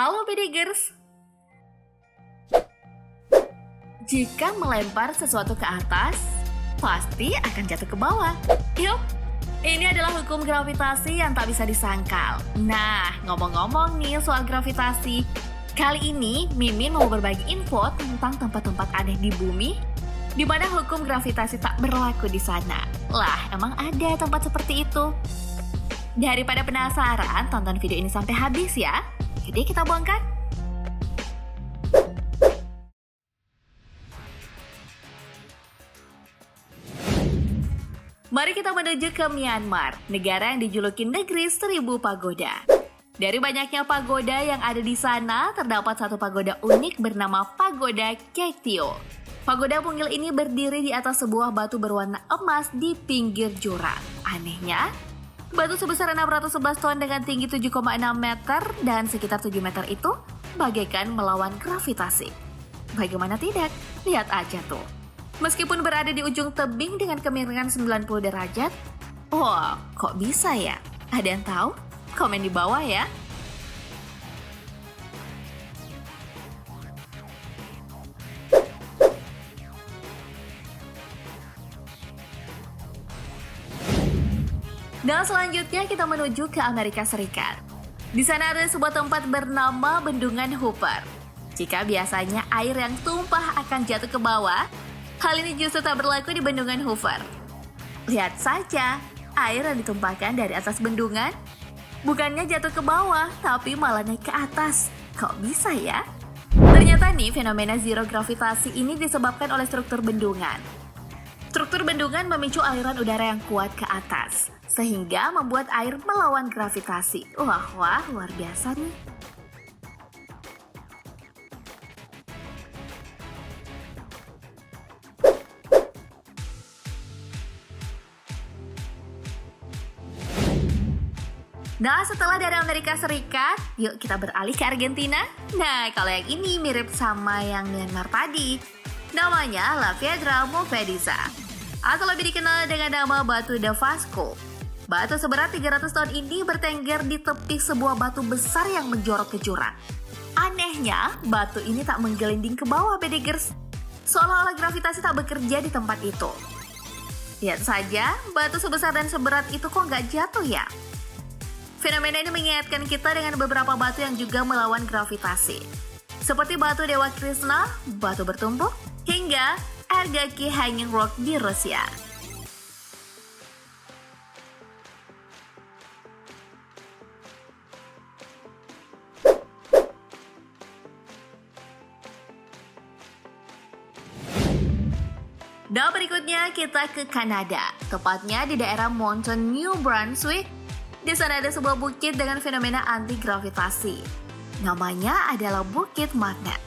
Halo Bedigers, jika melempar sesuatu ke atas, pasti akan jatuh ke bawah. Yup, ini adalah hukum gravitasi yang tak bisa disangkal. Nah, ngomong-ngomong nih soal gravitasi, kali ini Mimin mau berbagi info tentang tempat-tempat aneh di bumi, di mana hukum gravitasi tak berlaku di sana. Lah, emang ada tempat seperti itu? Daripada penasaran, tonton video ini sampai habis ya. Jadi kita bongkar. Mari kita menuju ke Myanmar, negara yang dijuluki negeri 1000 pagoda. Dari banyaknya pagoda yang ada di sana, terdapat satu pagoda unik bernama Pagoda Kyaiktiyo. Pagoda mungil ini berdiri di atas sebuah batu berwarna emas di pinggir jurang. Anehnya, batu sebesar 611 ton dengan tinggi 7,6 meter dan sekitar 7 meter itu bagaikan melawan gravitasi. Bagaimana tidak? Lihat aja tuh. Meskipun berada di ujung tebing dengan kemiringan 90 derajat, wah, kok bisa ya? Ada yang tahu? Komen di bawah ya. Nah, selanjutnya kita menuju ke Amerika Serikat. Di sana ada sebuah tempat bernama Bendungan Hooper. Jika biasanya air yang tumpah akan jatuh ke bawah, hal ini justru tak berlaku di Bendungan Hooper. Lihat saja, air yang ditumpahkan dari atas bendungan bukannya jatuh ke bawah, tapi malah naik ke atas. Kok bisa ya? Ternyata nih, fenomena zero gravitasi ini disebabkan oleh struktur bendungan. Struktur bendungan memicu aliran udara yang kuat ke atas, sehingga membuat air melawan gravitasi. Wah, luar biasa nih. Nah, setelah dari Amerika Serikat, yuk kita beralih ke Argentina. Nah, kalau yang ini mirip sama yang Myanmar tadi. Namanya La Piedra Movediza, atau lebih dikenal dengan nama Batu de Vasco. Batu seberat 300 ton ini bertengger di tepi sebuah batu besar yang menjorok ke jurang. Anehnya, batu ini tak menggelinding ke bawah, Bedigers. Seolah-olah gravitasi tak bekerja di tempat itu. Lihat saja, batu sebesar dan seberat itu kok nggak jatuh ya? Fenomena ini mengingatkan kita dengan beberapa batu yang juga melawan gravitasi. Seperti batu Dewa Krishna, batu bertumpuk, hingga Ergaki Hanging Rock di Rusia. Dan berikutnya kita ke Kanada, tepatnya di daerah Mountain New Brunswick. Di sana ada sebuah bukit dengan fenomena anti-gravitasi. Namanya adalah Bukit Magnet.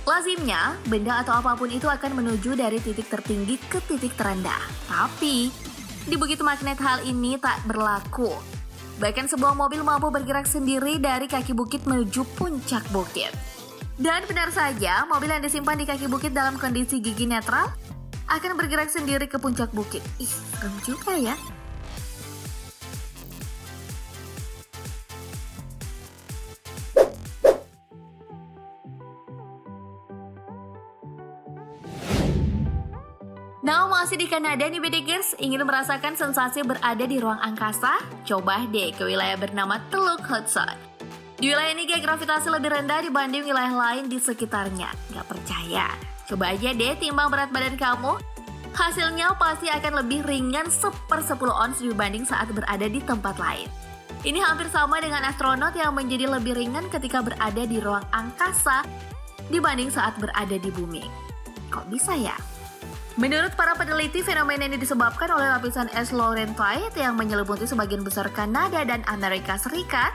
Lazimnya, benda atau apapun itu akan menuju dari titik tertinggi ke titik terendah. Tapi, di Bukit Magnet hal ini tak berlaku. Bahkan sebuah mobil mampu bergerak sendiri dari kaki bukit menuju puncak bukit. Dan benar saja, mobil yang disimpan di kaki bukit dalam kondisi gigi netral akan bergerak sendiri ke puncak bukit. Ih, serem juga ya. Nah, masih di Kanada nih Bedigers, ingin merasakan sensasi berada di ruang angkasa? Coba deh ke wilayah bernama Teluk Hudson. Di wilayah ini gaya gravitasi lebih rendah dibanding wilayah lain di sekitarnya. Gak percaya? Coba aja deh timbang berat badan kamu. Hasilnya pasti akan lebih ringan 1/10 ons dibanding saat berada di tempat lain. Ini hampir sama dengan astronot yang menjadi lebih ringan ketika berada di ruang angkasa dibanding saat berada di bumi. Kok bisa ya? Menurut para peneliti, fenomena ini disebabkan oleh lapisan es Laurentide yang menyelimuti sebagian besar Kanada dan Amerika Serikat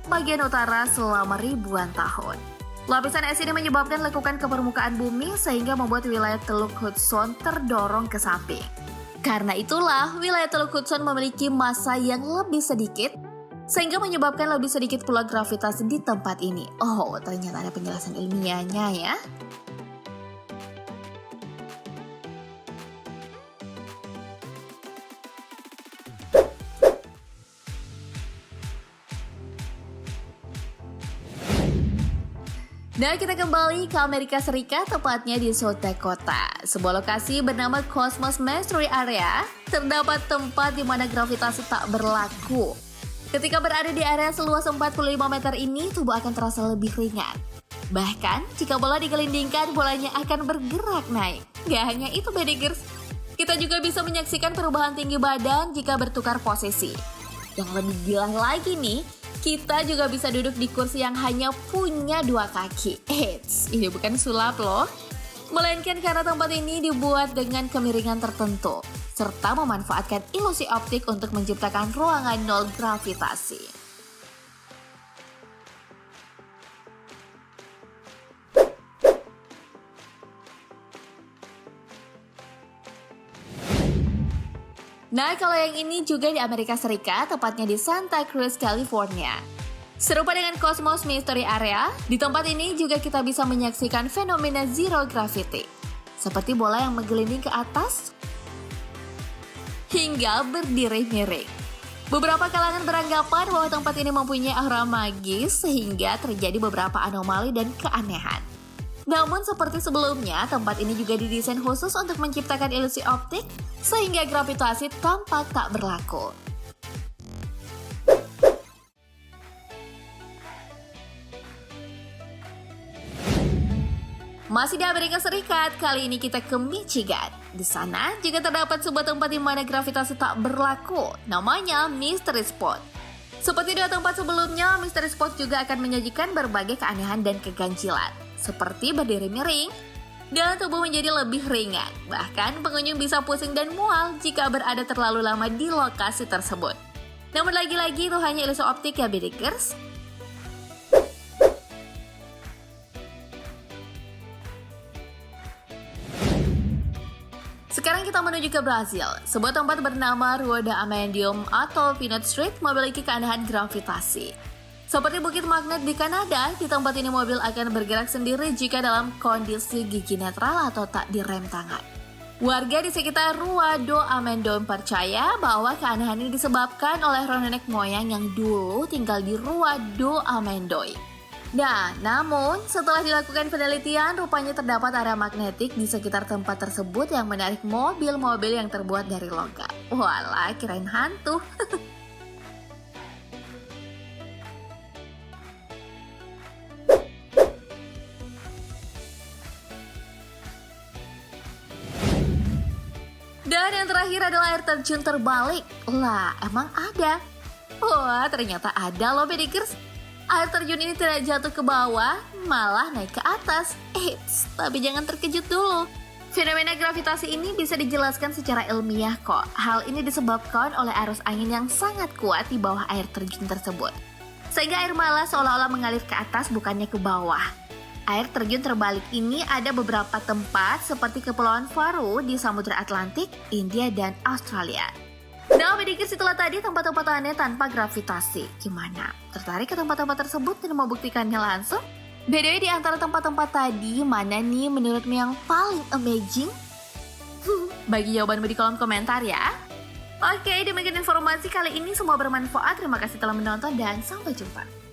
bagian utara selama ribuan tahun. Lapisan es ini menyebabkan lekukan ke permukaan bumi sehingga membuat wilayah Teluk Hudson terdorong ke samping. Karena itulah, wilayah Teluk Hudson memiliki massa yang lebih sedikit sehingga menyebabkan lebih sedikit pula gravitasi di tempat ini. Oh, ternyata ada penjelasan ilmiahnya ya. Nah, kita kembali ke Amerika Serikat, tepatnya di South Dakota. Sebuah lokasi bernama Cosmos Mystery Area terdapat tempat di mana gravitasi tak berlaku. Ketika berada di area seluas 45 meter ini, tubuh akan terasa lebih ringan. Bahkan, jika bola digelindingkan, bolanya akan bergerak naik. Gak hanya itu, Bedegers, kita juga bisa menyaksikan perubahan tinggi badan jika bertukar posisi. Yang lebih gila lagi nih, kita juga bisa duduk di kursi yang hanya punya 2 kaki. Eits, ini bukan sulap loh. Melainkan karena tempat ini dibuat dengan kemiringan tertentu, serta memanfaatkan ilusi optik untuk menciptakan ruangan nol gravitasi. Nah, kalau yang ini juga di Amerika Serikat, tepatnya di Santa Cruz, California. Serupa dengan Cosmos Mystery Area, di tempat ini juga kita bisa menyaksikan fenomena zero gravity. Seperti bola yang menggelinding ke atas, hingga berdiri miring. Beberapa kalangan beranggapan bahwa tempat ini mempunyai aura magis, sehingga terjadi beberapa anomali dan keanehan. Namun seperti sebelumnya, tempat ini juga didesain khusus untuk menciptakan ilusi optik sehingga gravitasi tampak tak berlaku. Masih di Amerika Serikat, kali ini kita ke Michigan. Di sana juga terdapat sebuah tempat di mana gravitasi tak berlaku, namanya Mystery Spot. Seperti 2 tempat sebelumnya, Mystery Spot juga akan menyajikan berbagai keanehan dan keganjilan, seperti berdiri miring, dan tubuh menjadi lebih ringan. Bahkan pengunjung bisa pusing dan mual jika berada terlalu lama di lokasi tersebut. Namun lagi-lagi itu hanya ilusi optik ya, Bedegers. Sekarang kita menuju ke Brazil. Sebuah tempat bernama Rua da Amendium atau Peanut Street memiliki keanehan gravitasi. Seperti bukit magnet di Kanada, di tempat ini mobil akan bergerak sendiri jika dalam kondisi gigi netral atau tak direm tangan. Warga di sekitar Rua do Amendium percaya bahwa keanehan ini disebabkan oleh roh nenek moyang yang dulu tinggal di Rua do Amendium. Nah, namun setelah dilakukan penelitian, rupanya terdapat area magnetik di sekitar tempat tersebut yang menarik mobil-mobil yang terbuat dari logam. Walah, kirain hantu. Dan yang terakhir adalah air terjun terbalik. Lah, emang ada? Wah, ternyata ada loh, Bedegers. Air terjun ini tidak jatuh ke bawah, malah naik ke atas. Eits, tapi jangan terkejut dulu. Fenomena gravitasi ini bisa dijelaskan secara ilmiah kok. Hal ini disebabkan oleh arus angin yang sangat kuat di bawah air terjun tersebut. Sehingga air malah seolah-olah mengalir ke atas bukannya ke bawah. Air terjun terbalik ini ada beberapa tempat seperti Kepulauan Faroe di Samudra Atlantik, India, dan Australia. Nah, Bedegers, itulah tadi tempat-tempat aneh tanpa gravitasi. Gimana? Tertarik ke tempat-tempat tersebut dan mau buktikannya langsung? By the way, di antara tempat-tempat tadi, mana nih menurutmu yang paling amazing? Bagi jawabanmu di kolom komentar ya. Oke, demikian informasi kali ini, semua bermanfaat. Terima kasih telah menonton dan sampai jumpa.